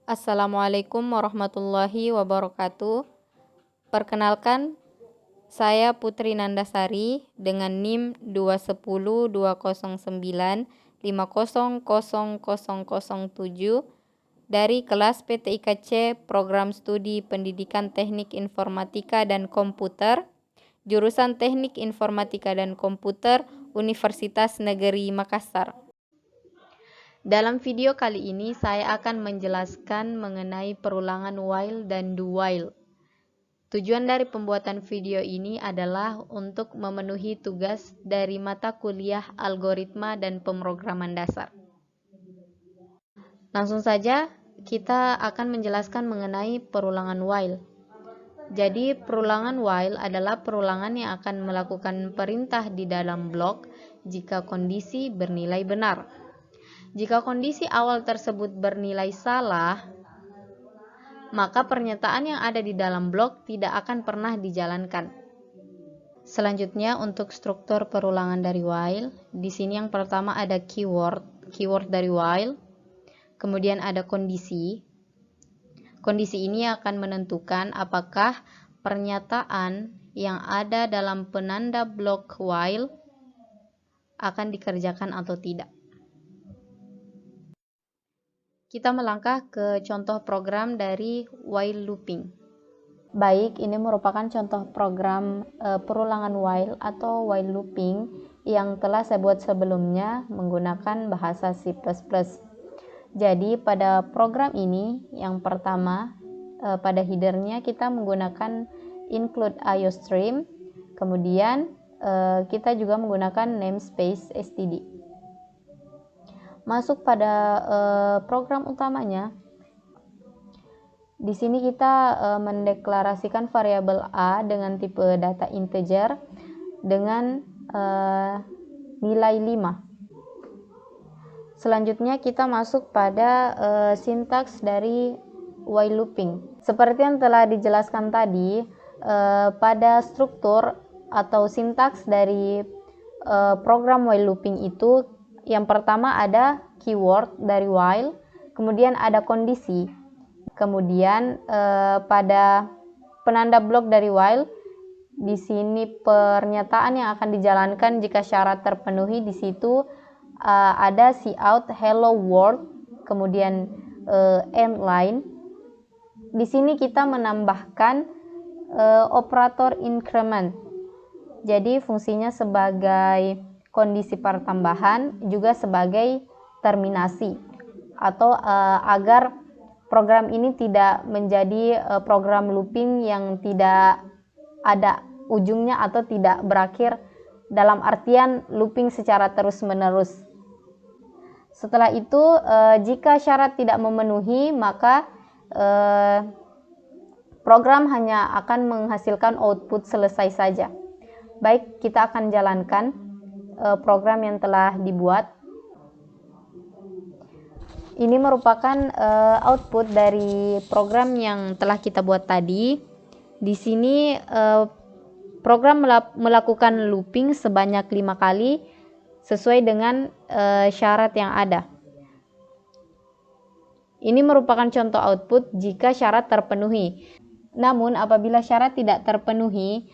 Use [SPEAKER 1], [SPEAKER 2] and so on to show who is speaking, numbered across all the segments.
[SPEAKER 1] Assalamualaikum warahmatullahi wabarakatuh. Perkenalkan, saya Putri Nandasari dengan NIM 2102095000007 dari kelas PTIKC Program Studi Pendidikan Teknik Informatika dan Komputer, jurusan Teknik Informatika dan Komputer, Universitas Negeri Makassar. Dalam video kali ini saya akan menjelaskan mengenai perulangan while dan do while. Tujuan dari pembuatan video ini adalah untuk memenuhi tugas dari mata kuliah algoritma dan pemrograman dasar. Langsung saja kita akan menjelaskan mengenai perulangan while. Jadi perulangan while adalah perulangan yang akan melakukan perintah di dalam blok jika kondisi bernilai benar. Jika kondisi awal tersebut bernilai salah, maka pernyataan yang ada di dalam blok tidak akan pernah dijalankan. Selanjutnya untuk struktur perulangan dari while, di sini yang pertama ada keyword dari while, kemudian ada kondisi. Kondisi ini akan menentukan apakah pernyataan yang ada dalam penanda blok while akan dikerjakan atau tidak. Kita melangkah ke contoh program dari while looping. Baik, ini merupakan contoh program perulangan while atau while looping yang telah saya buat sebelumnya menggunakan bahasa C++. Jadi pada program ini yang pertama pada headernya kita menggunakan include IOStream, kemudian kita juga menggunakan namespace std. Masuk pada program utamanya. Di sini kita mendeklarasikan variabel A dengan tipe data integer dengan nilai 5. Selanjutnya kita masuk pada sintaks dari while looping. Seperti yang telah dijelaskan tadi, pada struktur atau sintaks dari program while looping itu yang pertama ada keyword dari while, kemudian ada kondisi. Kemudian pada penanda blok dari while, di sini pernyataan yang akan dijalankan jika syarat terpenuhi di situ ada cout hello world, kemudian end line. Di sini kita menambahkan operator increment. Jadi fungsinya sebagai kondisi pertambahan juga sebagai terminasi atau agar program ini tidak menjadi program looping yang tidak ada ujungnya atau tidak berakhir dalam artian looping secara terus-menerus. Setelah itu jika syarat tidak memenuhi maka program hanya akan menghasilkan output selesai saja. Baik, kita akan jalankan program yang telah dibuat. Ini merupakan output dari program yang telah kita buat tadi. Di sini program melakukan looping sebanyak 5 kali sesuai dengan syarat yang ada. Ini merupakan contoh output jika syarat terpenuhi. Namun apabila syarat tidak terpenuhi,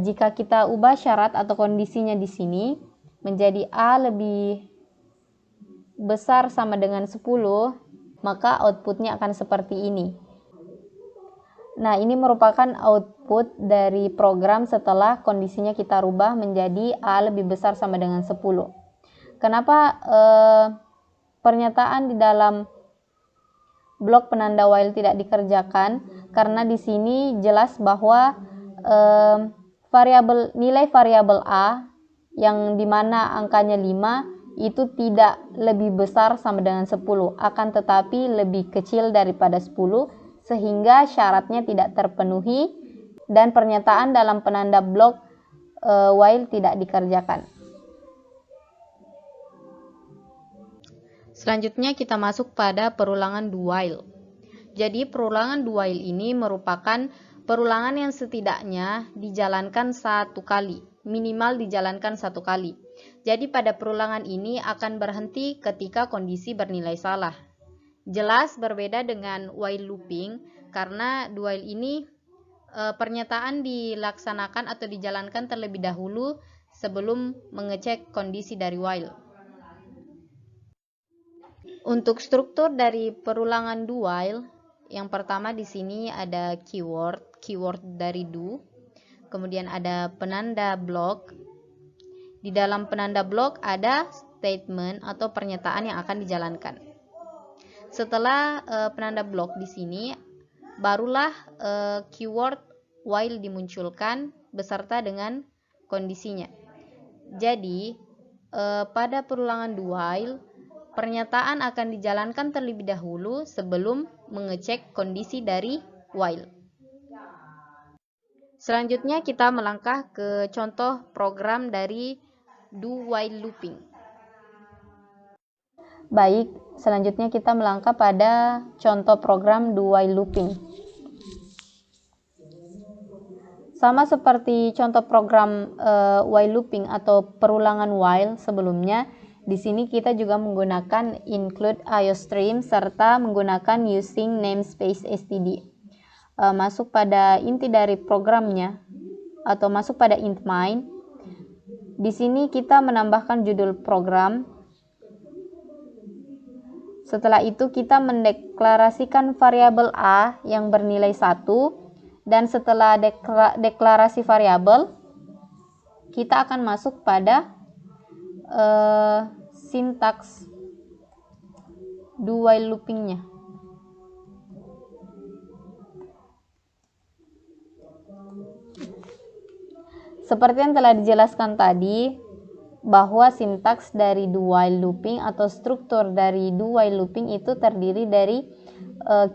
[SPEAKER 1] jika kita ubah syarat atau kondisinya di sini menjadi A lebih besar sama dengan 10, maka outputnya akan seperti ini. Nah, ini merupakan output dari program setelah kondisinya kita rubah menjadi A lebih besar sama dengan 10. Kenapa pernyataan di dalam blok penanda while tidak dikerjakan? Karena di sini jelas bahwa nilai variabel A yang dimana angkanya 5 itu tidak lebih besar sama dengan 10, akan tetapi lebih kecil daripada 10 sehingga syaratnya tidak terpenuhi dan pernyataan dalam penanda blok while tidak dikerjakan. Selanjutnya kita masuk pada perulangan do while. Jadi perulangan do while ini merupakan perulangan yang setidaknya dijalankan 1 kali, minimal dijalankan 1 kali. Jadi pada perulangan ini akan berhenti ketika kondisi bernilai salah. Jelas berbeda dengan while looping karena do while ini pernyataan dilaksanakan atau dijalankan terlebih dahulu sebelum mengecek kondisi dari while. Untuk struktur dari perulangan do while, yang pertama di sini ada keyword dari do, kemudian ada penanda blok. Di dalam penanda blok ada statement atau pernyataan yang akan dijalankan. Setelah penanda blok di sini, barulah keyword while dimunculkan beserta dengan kondisinya. Jadi, pada perulangan do while, pernyataan akan dijalankan terlebih dahulu sebelum mengecek kondisi dari while. Selanjutnya kita melangkah ke contoh program dari do while looping. Baik, selanjutnya kita melangkah pada contoh program do while looping. Sama seperti contoh program while looping atau perulangan while sebelumnya, di sini kita juga menggunakan include IOStream serta menggunakan using namespace std. Masuk pada inti dari programnya atau masuk pada int main. Di sini kita menambahkan judul program. Setelah itu kita mendeklarasikan variabel A yang bernilai 1, dan setelah deklarasi variabel, kita akan masuk pada sintaks do while loopingnya. Seperti yang telah dijelaskan tadi, bahwa sintaks dari do while looping atau struktur dari do while looping itu terdiri dari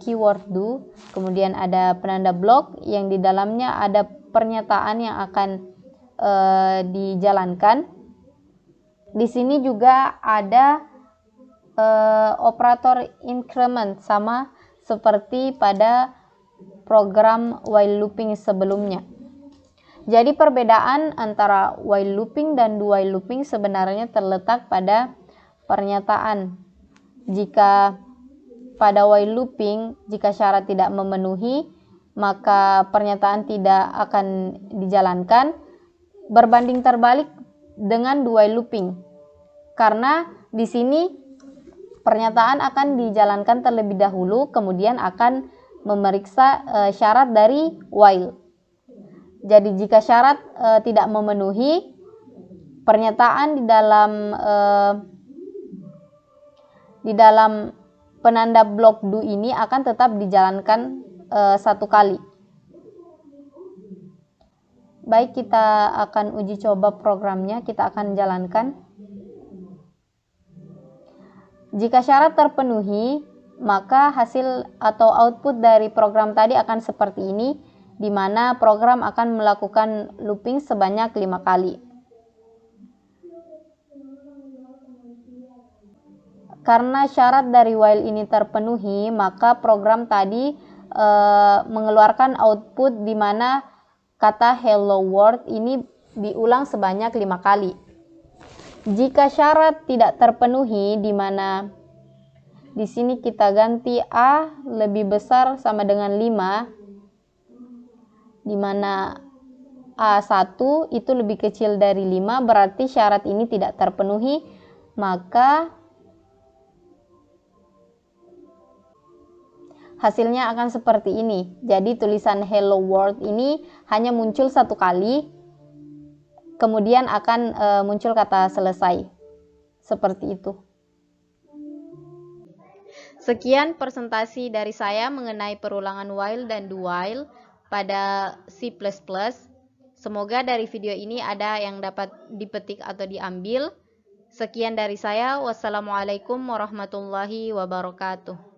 [SPEAKER 1] keyword do, kemudian ada penanda blok yang di dalamnya ada pernyataan yang akan dijalankan. Di sini juga ada operator increment sama seperti pada program while looping sebelumnya. Jadi perbedaan antara while looping dan do while looping sebenarnya terletak pada pernyataan. Jika pada while looping, jika syarat tidak memenuhi, maka pernyataan tidak akan dijalankan, berbanding terbalik dengan do while looping. Karena di sini pernyataan akan dijalankan terlebih dahulu, kemudian akan memeriksa syarat dari while. Jadi jika syarat tidak memenuhi, pernyataan di dalam penanda blok do ini akan tetap dijalankan satu kali. Baik, kita akan uji coba programnya, kita akan jalankan. Jika syarat terpenuhi, maka hasil atau output dari program tadi akan seperti ini, di mana program akan melakukan looping sebanyak 5 kali. Karena syarat dari while ini terpenuhi, maka program tadi mengeluarkan output di mana kata hello world ini diulang sebanyak 5 kali. Jika syarat tidak terpenuhi, di mana di sini kita ganti A lebih besar sama dengan 5, di mana A1 itu lebih kecil dari 5, berarti syarat ini tidak terpenuhi, maka hasilnya akan seperti ini. Jadi tulisan hello world ini hanya muncul satu kali, kemudian akan muncul kata selesai. Seperti itu. Sekian presentasi dari saya mengenai perulangan while dan do while pada C++. Semoga dari video ini ada yang dapat dipetik atau diambil. Sekian dari saya. Wassalamualaikum warahmatullahi wabarakatuh.